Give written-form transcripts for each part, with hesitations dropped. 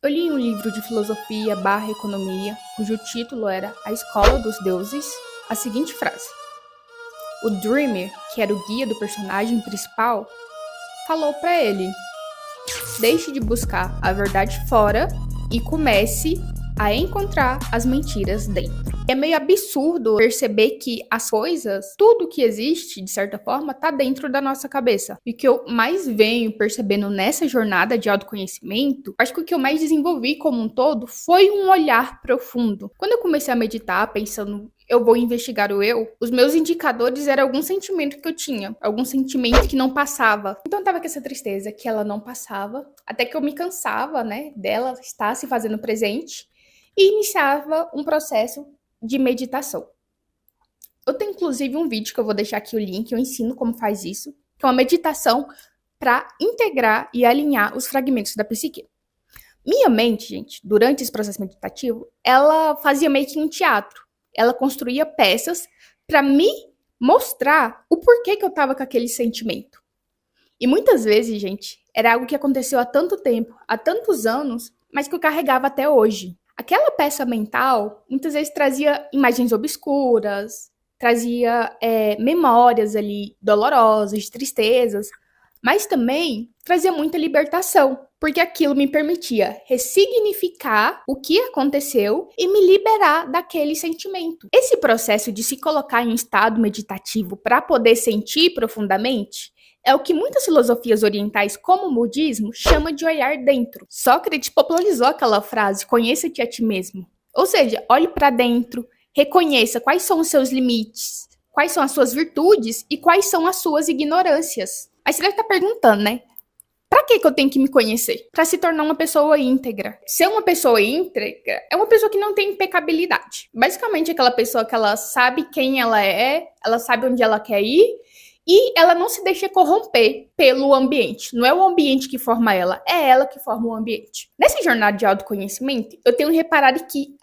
Eu li um livro de filosofia barra economia, cujo título era A Escola dos Deuses, a seguinte frase. O Dreamer, que era o guia do personagem principal, falou para ele: deixe de buscar a verdade fora e comece a encontrar as mentiras dentro. É meio absurdo perceber que as coisas, tudo que existe, de certa forma, tá dentro da nossa cabeça. E o que eu mais venho percebendo nessa jornada de autoconhecimento, acho que o que eu mais desenvolvi como um todo foi um olhar profundo. Quando eu comecei a meditar, pensando, eu vou investigar o eu, os meus indicadores eram algum sentimento que eu tinha, algum sentimento que não passava. Então eu tava com essa tristeza que ela não passava, até que eu me cansava, né, dela estar se fazendo presente e iniciava um processo de meditação. Eu tenho inclusive um vídeo que eu vou deixar aqui o link, eu ensino como faz isso, que é uma meditação para integrar e alinhar os fragmentos da psique. Minha mente, gente, durante esse processo meditativo, ela fazia meio que um teatro. Ela construía peças para me mostrar o porquê que eu estava com aquele sentimento. E muitas vezes, gente, era algo que aconteceu há tanto tempo, há tantos anos, mas que eu carregava até hoje. Aquela peça mental, muitas vezes trazia imagens obscuras, trazia memórias ali dolorosas, de tristezas, mas também trazia muita libertação, porque aquilo me permitia ressignificar o que aconteceu e me liberar daquele sentimento. Esse processo de se colocar em um estado meditativo para poder sentir profundamente é o que muitas filosofias orientais, como o budismo, chama de olhar dentro. Sócrates popularizou aquela frase, conheça-te a ti mesmo. Ou seja, olhe para dentro, reconheça quais são os seus limites, quais são as suas virtudes e quais são as suas ignorâncias. Aí você deve estar perguntando, né? Pra que eu tenho que me conhecer? Pra se tornar uma pessoa íntegra. Ser uma pessoa íntegra é uma pessoa que não tem impecabilidade. Basicamente, aquela pessoa que ela sabe quem ela sabe onde ela quer ir, e ela não se deixa corromper pelo ambiente. Não é o ambiente que forma ela, é ela que forma o ambiente. Nessa jornada de autoconhecimento, eu tenho reparado que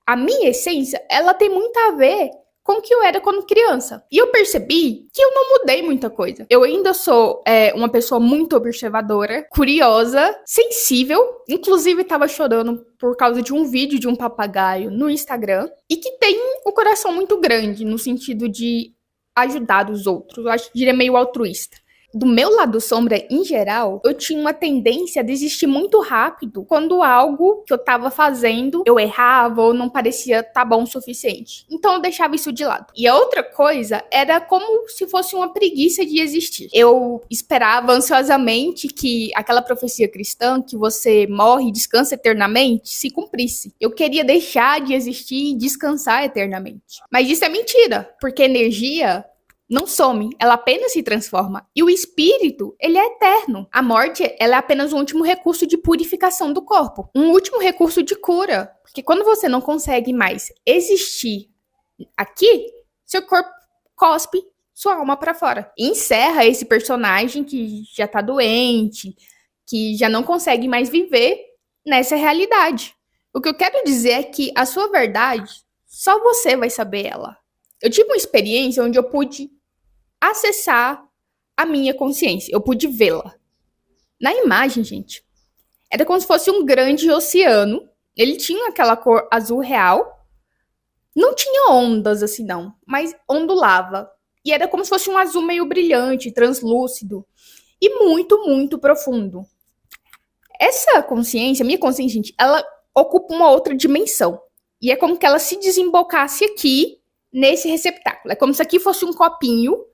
a minha essência, ela tem muito a ver com o que eu era quando criança. E eu percebi que eu não mudei muita coisa. Eu ainda sou uma pessoa muito observadora, curiosa, sensível. Inclusive, estava chorando por causa de um vídeo de um papagaio no Instagram. E que tem um coração muito grande, no sentido de ajudar os outros. Eu acho que diria meio altruísta. Do meu lado sombra, em geral, eu tinha uma tendência a desistir muito rápido quando algo que eu tava fazendo, eu errava ou não parecia tá bom o suficiente. Então eu deixava isso de lado. E a outra coisa era como se fosse uma preguiça de existir. Eu esperava ansiosamente que aquela profecia cristã, que você morre e descansa eternamente, se cumprisse. Eu queria deixar de existir e descansar eternamente. Mas isso é mentira, porque energia não some, ela apenas se transforma. E o espírito, ele é eterno. A morte, ela é apenas um último recurso de purificação do corpo. Um último recurso de cura. Porque quando você não consegue mais existir aqui, seu corpo cospe sua alma para fora. E encerra esse personagem que já tá doente, que já não consegue mais viver nessa realidade. O que eu quero dizer é que a sua verdade, só você vai saber ela. Eu tive uma experiência onde eu pude acessar a minha consciência. Eu pude vê-la. Na imagem, gente, era como se fosse um grande oceano. Ele tinha aquela cor azul real. Não tinha ondas assim, não, mas ondulava. E era como se fosse um azul meio brilhante, translúcido. E muito, muito profundo. Essa consciência, minha consciência, gente, ela ocupa uma outra dimensão. E é como que ela se desembocasse aqui, nesse receptáculo. É como se aqui fosse um copinho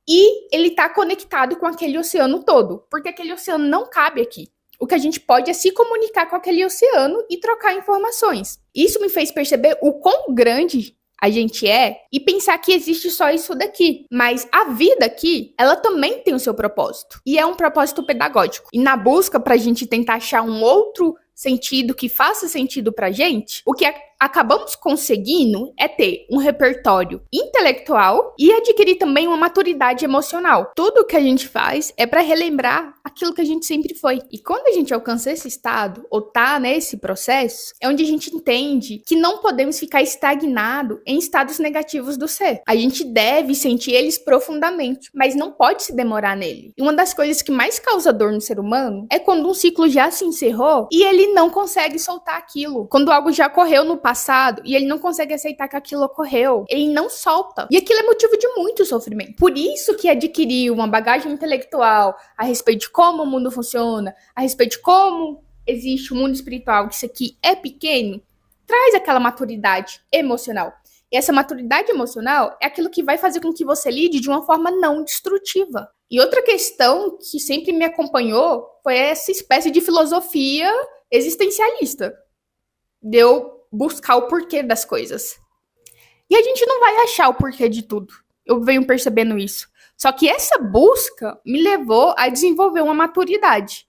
e ele está conectado com aquele oceano todo, porque aquele oceano não cabe aqui. O que a gente pode é se comunicar com aquele oceano e trocar informações. Isso me fez perceber o quão grande a gente é e pensar que existe só isso daqui. Mas a vida aqui, ela também tem o seu propósito. E é um propósito pedagógico. E na busca pra gente tentar achar um outro sentido que faça sentido pra gente, o que acabamos conseguindo é ter um repertório intelectual e adquirir também uma maturidade emocional. Tudo que a gente faz é para relembrar aquilo que a gente sempre foi. E quando a gente alcança esse estado, ou tá nesse processo, é onde a gente entende que não podemos ficar estagnado em estados negativos do ser. A gente deve sentir eles profundamente, mas não pode se demorar nele. E uma das coisas que mais causa dor no ser humano é quando um ciclo já se encerrou e ele não consegue soltar aquilo. Quando algo já ocorreu no passado e ele não consegue aceitar que aquilo ocorreu, ele não solta. E aquilo é motivo de muito sofrimento. Por isso que adquirir uma bagagem intelectual a respeito de como o mundo funciona, a respeito de como existe o mundo espiritual, que isso aqui é pequeno, traz aquela maturidade emocional. E essa maturidade emocional é aquilo que vai fazer com que você lide de uma forma não destrutiva. E outra questão que sempre me acompanhou foi essa espécie de filosofia existencialista. De eu buscar o porquê das coisas. E a gente não vai achar o porquê de tudo. Eu venho percebendo isso. Só que essa busca me levou a desenvolver uma maturidade.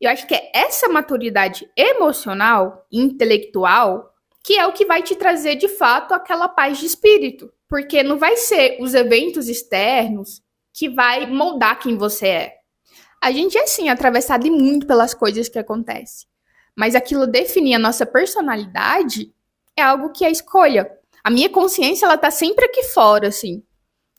E eu acho que é essa maturidade emocional, intelectual, que é o que vai te trazer, de fato, aquela paz de espírito. Porque não vai ser os eventos externos que vai moldar quem você é. A gente é, sim, atravessado e muito pelas coisas que acontecem. Mas aquilo definir a nossa personalidade é algo que é escolha. A minha consciência, ela tá sempre aqui fora, assim.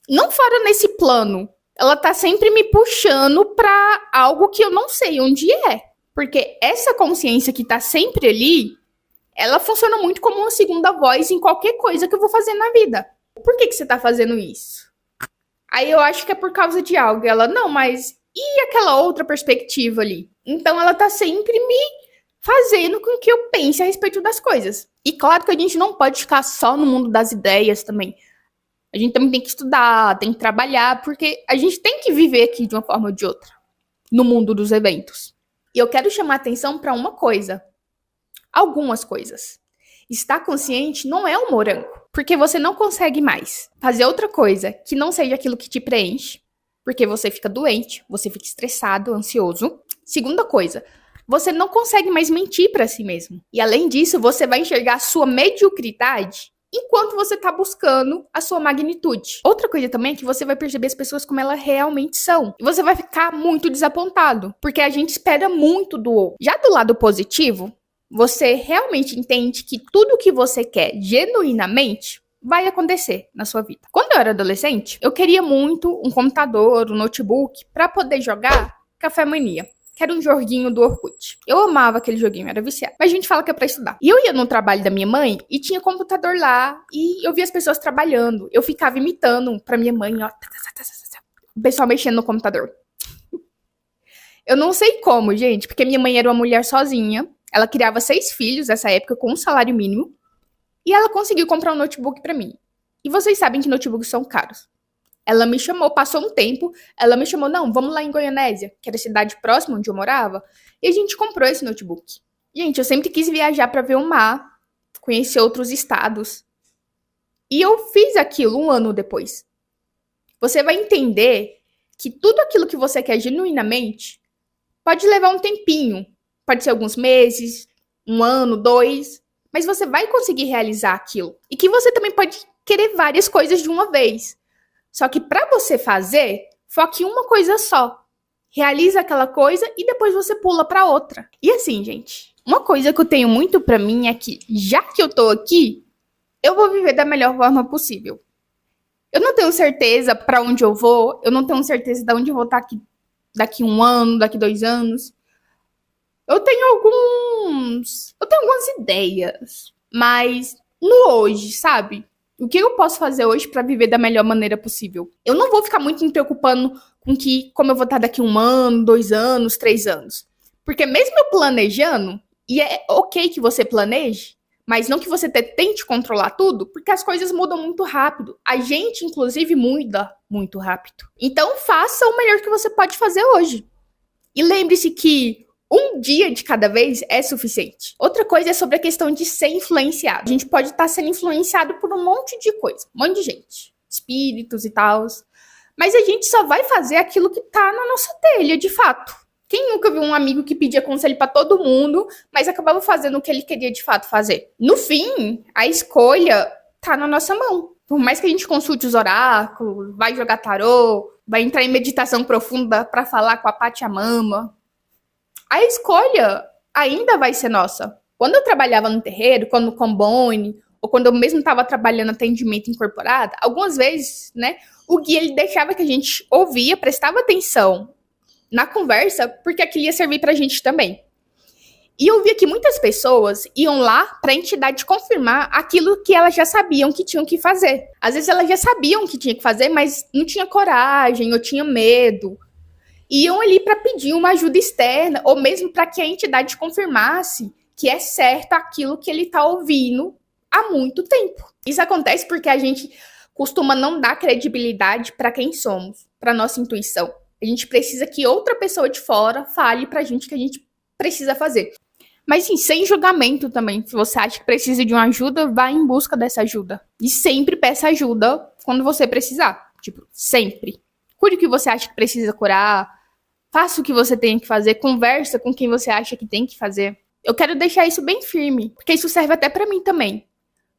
Não fora nesse plano. Ela tá sempre me puxando pra algo que eu não sei onde é. Porque essa consciência que tá sempre ali, ela funciona muito como uma segunda voz em qualquer coisa que eu vou fazer na vida. Por que você tá fazendo isso? Aí eu acho que é por causa de algo. Ela, não, mas e aquela outra perspectiva ali? Então ela tá sempre me fazendo com que eu pense a respeito das coisas. E claro que a gente não pode ficar só no mundo das ideias também. A gente também tem que estudar, tem que trabalhar, porque a gente tem que viver aqui de uma forma ou de outra, no mundo dos eventos. E eu quero chamar a atenção para uma coisa. Algumas coisas. Estar consciente não é um morango, porque você não consegue mais fazer outra coisa que não seja aquilo que te preenche, porque você fica doente, você fica estressado, ansioso. Segunda coisa, você não consegue mais mentir para si mesmo. E além disso, você vai enxergar a sua mediocridade enquanto você tá buscando a sua magnitude. Outra coisa também é que você vai perceber as pessoas como elas realmente são. E você vai ficar muito desapontado, porque a gente espera muito do outro. Já do lado positivo, você realmente entende que tudo que você quer genuinamente vai acontecer na sua vida. Quando eu era adolescente, eu queria muito um computador, um notebook, para poder jogar Café Mania, que era um joguinho do Orkut. Eu amava aquele joguinho, era viciado. Mas a gente fala que é pra estudar. E eu ia no trabalho da minha mãe e tinha computador lá e eu via as pessoas trabalhando. Eu ficava imitando pra minha mãe, ó, o pessoal mexendo no computador. Eu não sei como, gente, porque minha mãe era uma mulher sozinha. Ela criava 6 filhos nessa época com um salário mínimo. E ela conseguiu comprar um notebook pra mim. E vocês sabem que notebooks são caros. Ela me chamou, passou um tempo, ela me chamou, não, vamos lá em Goianésia, que era a cidade próxima onde eu morava, e a gente comprou esse notebook. Gente, eu sempre quis viajar pra ver o mar, conhecer outros estados. E eu fiz aquilo um ano depois. Você vai entender que tudo aquilo que você quer genuinamente pode levar um tempinho. Pode ser alguns meses, 1 ano, 2, mas você vai conseguir realizar aquilo. E que você também pode querer várias coisas de uma vez. Só que para você fazer, foque em uma coisa só. Realiza aquela coisa e depois você pula para outra. E assim, gente, uma coisa que eu tenho muito para mim é que, já que eu tô aqui, eu vou viver da melhor forma possível. Eu não tenho certeza para onde eu vou, eu não tenho certeza de onde eu vou estar aqui daqui 1 ano, daqui 2 anos. Eu tenho algumas ideias, mas no hoje, sabe? O que eu posso fazer hoje para viver da melhor maneira possível? Eu não vou ficar muito me preocupando com como eu vou estar daqui 1 ano, 2 anos, 3 anos. Porque mesmo eu planejando, e é ok que você planeje, mas não que você tente controlar tudo, porque as coisas mudam muito rápido. A gente, inclusive, muda muito rápido. Então, faça o melhor que você pode fazer hoje. E lembre-se que 1 dia de cada vez é suficiente. Outra coisa é sobre a questão de ser influenciado. A gente pode estar sendo influenciado por um monte de coisa, um monte de gente, espíritos e tal. Mas a gente só vai fazer aquilo que tá na nossa telha, de fato. Quem nunca viu um amigo que pedia conselho pra todo mundo, mas acabava fazendo o que ele queria de fato fazer? No fim, a escolha tá na nossa mão. Por mais que a gente consulte os oráculos, vai jogar tarô, vai entrar em meditação profunda pra falar com a Pachamama, a escolha ainda vai ser nossa. Quando eu trabalhava no terreiro, quando no Combone, ou quando eu mesmo estava trabalhando atendimento incorporado, algumas vezes, né, o guia ele deixava que a gente ouvia, prestava atenção na conversa, porque aquilo ia servir pra gente também. E eu via que muitas pessoas iam lá para a entidade confirmar aquilo que elas já sabiam que tinham que fazer. Às vezes elas já sabiam que tinha que fazer, mas não tinha coragem ou tinha medo. Iam ali para pedir uma ajuda externa ou mesmo para que a entidade confirmasse que é certo aquilo que ele está ouvindo há muito tempo. Isso acontece porque a gente costuma não dar credibilidade para quem somos, para nossa intuição. A gente precisa que outra pessoa de fora fale pra gente que a gente precisa fazer. Mas sim, sem julgamento também. Se você acha que precisa de uma ajuda, vá em busca dessa ajuda. E sempre peça ajuda quando você precisar. Tipo, sempre. Cure o que você acha que precisa curar. Faça o que você tem que fazer. Conversa com quem você acha que tem que fazer. Eu quero deixar isso bem firme, porque isso serve até pra mim também.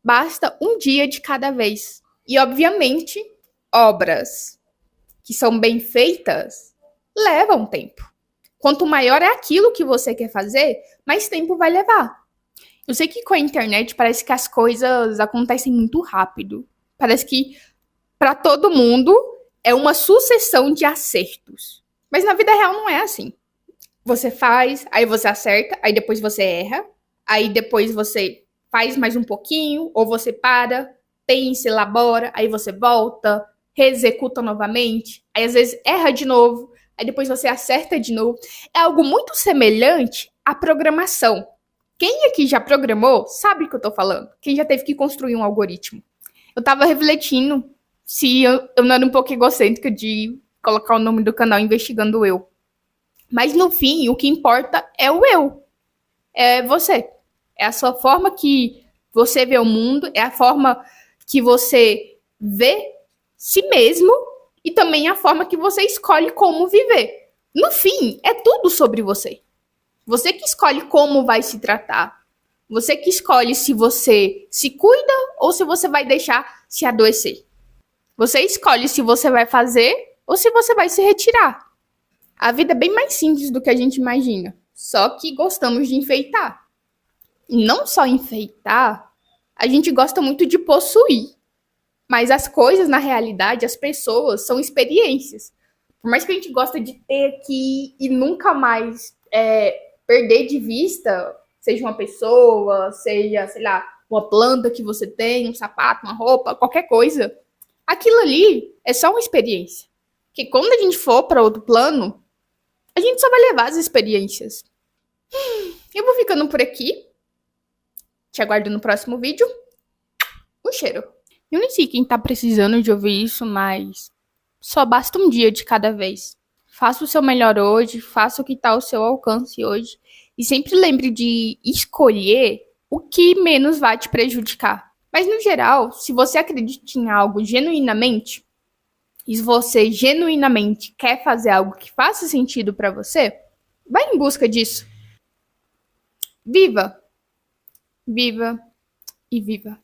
Basta um dia de cada vez. E, obviamente, obras que são bem feitas levam tempo. Quanto maior é aquilo que você quer fazer, mais tempo vai levar. Eu sei que com a internet parece que as coisas acontecem muito rápido. Parece que para todo mundo é uma sucessão de acertos. Mas na vida real não é assim. Você faz, aí você acerta, aí depois você erra, aí depois você faz mais um pouquinho, ou você para, pensa, elabora, aí você volta, reexecuta novamente, aí às vezes erra de novo, aí depois você acerta de novo. É algo muito semelhante à programação. Quem aqui já programou sabe o que eu tô falando. Quem já teve que construir um algoritmo. Eu tava refletindo se eu não era um pouco egocêntrica de colocar o nome do canal Investigando Eu. Mas no fim, o que importa é o eu. É você. É a sua forma que você vê o mundo, é a forma que você vê si mesmo e também a forma que você escolhe como viver. No fim, é tudo sobre você. Você que escolhe como vai se tratar. Você que escolhe se você se cuida ou se você vai deixar se adoecer. Você escolhe se você vai fazer ou se você vai se retirar. A vida é bem mais simples do que a gente imagina. Só que gostamos de enfeitar. E não só enfeitar, a gente gosta muito de possuir. Mas as coisas, na realidade, as pessoas, são experiências. Por mais que a gente gosta de ter aqui e nunca mais perder de vista, seja uma pessoa, seja, sei lá, uma planta que você tem, um sapato, uma roupa, qualquer coisa, aquilo ali é só uma experiência. Porque quando a gente for para outro plano, a gente só vai levar as experiências. Eu vou ficando por aqui. Te aguardo no próximo vídeo. Um cheiro. Eu nem sei quem tá precisando de ouvir isso, mas só basta um dia de cada vez. Faça o seu melhor hoje, faça o que tá ao seu alcance hoje. E sempre lembre de escolher o que menos vai te prejudicar. Mas no geral, se você acredita em algo genuinamente, e se você genuinamente quer fazer algo que faça sentido pra você, vai em busca disso. Viva! Viva e viva!